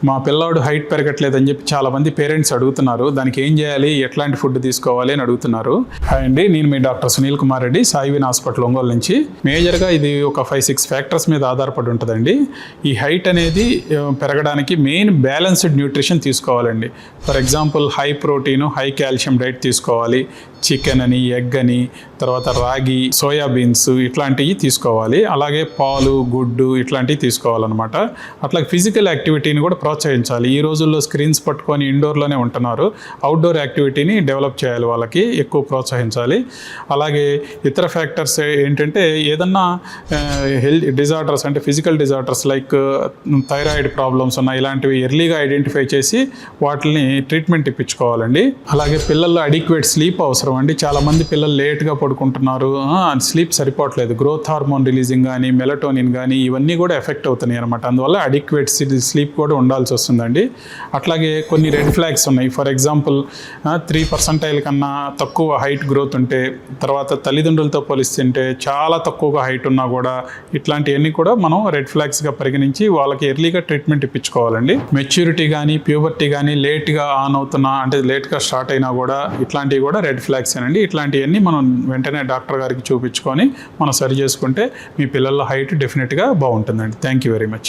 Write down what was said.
మా పిల్లాడు హైట్ పెరగట్లేదని చెప్పి చాలామంది పేరెంట్స్ అడుగుతున్నారు. దానికి ఏం చేయాలి, ఎట్లాంటి ఫుడ్ తీసుకోవాలి అని అడుగుతున్నారు. హాయ్ అండి, నేను మీ డాక్టర్ సునీల్ కుమార్ రెడ్డి, సాయివిన్ హాస్పిటల్ ఒంగోలు నుంచి. మేజర్గా ఇది ఒక 5-6 ఫ్యాక్టర్స్ మీద ఆధారపడి ఉంటుందండి. ఈ హైట్ అనేది పెరగడానికి మెయిన్ బ్యాలెన్స్డ్ న్యూట్రిషన్ తీసుకోవాలండి. For example high protein, high calcium diet తీసుకోవాలి. చికెన్ అని, ఎగ్ అని, తర్వాత రాగి, సోయాబీన్స్ ఇట్లాంటివి తీసుకోవాలి. అలాగే పాలు, గుడ్డు ఇట్లాంటివి తీసుకోవాలన్నమాట. అట్లా ఫిజికల్ యాక్టివిటీని కూడా ప్రోత్సహించాలి. ఈ రోజుల్లో స్క్రీన్స్ పట్టుకొని ఇండోర్లోనే ఉంటున్నారు. అవుట్డోర్ యాక్టివిటీని డెవలప్ చేయాలి, వాళ్ళకి ఎక్కువ ప్రోత్సహించాలి. అలాగే ఇతర ఫ్యాక్టర్స్ ఏంటంటే ఏదన్నా హెల్త్ డిజార్డర్స్ అంటే physical disorders like thyroid problems ఉన్నాయి, ఇలాంటివి ఎర్లీగా ఐడెంటిఫై చేసి వాటిని ట్రీట్మెంట్ ఇప్పించుకోవాలండి. అలాగే పిల్లల్లో అడిక్వేట్ స్లీప్ అవసరం అండి. చాలామంది పిల్లలు లేట్గా పడుకుంటున్నారు, స్లీప్ సరిపోవట్లేదు. గ్రోత్ హార్మోన్ రిలీజింగ్ కానీ, మెలటోనిన్ కానీ ఇవన్నీ కూడా ఎఫెక్ట్ అవుతున్నాయి అనమాట. అందువల్ల అడిక్వేట్ స్లీప్ కూడా ఉండాల్సి వస్తుందండి. అట్లాగే కొన్ని రెడ్ ఫ్లాగ్స్ ఉన్నాయి. ఫర్ ఎగ్జాంపుల్ 3% కన్నా తక్కువ హైట్ గ్రోత్ ఉంటే, తర్వాత తల్లిదండ్రులతో పోలిస్తుంటే చాలా తక్కువగా హైట్ ఉన్నా కూడా, ఇట్లాంటివన్నీ కూడా మనం రెడ్ ఫ్లాగ్స్గా పరిగణించి వాళ్ళకి ఎర్లీగా ట్రీట్మెంట్ ఇప్పించుకోవాలండి. మెచ్యూరిటీ కానీ, ప్యూబర్టీ కానీ లేట్గా ఆన్ అవుతున్నా అంటే లేట్గా స్టార్ట్ అయినా కూడా ఇట్లాంటివి కూడా రెడ్ ఫ్లాగ్స్ అండి. ఇట్లాంటివన్నీ మనం వెంటనే డాక్టర్ గారికి చూపించుకొని మనం సరి చేసుకుంటే మీ పిల్లల హైట్ డెఫినెట్గా బాగుంటుందండి. Thank you very much.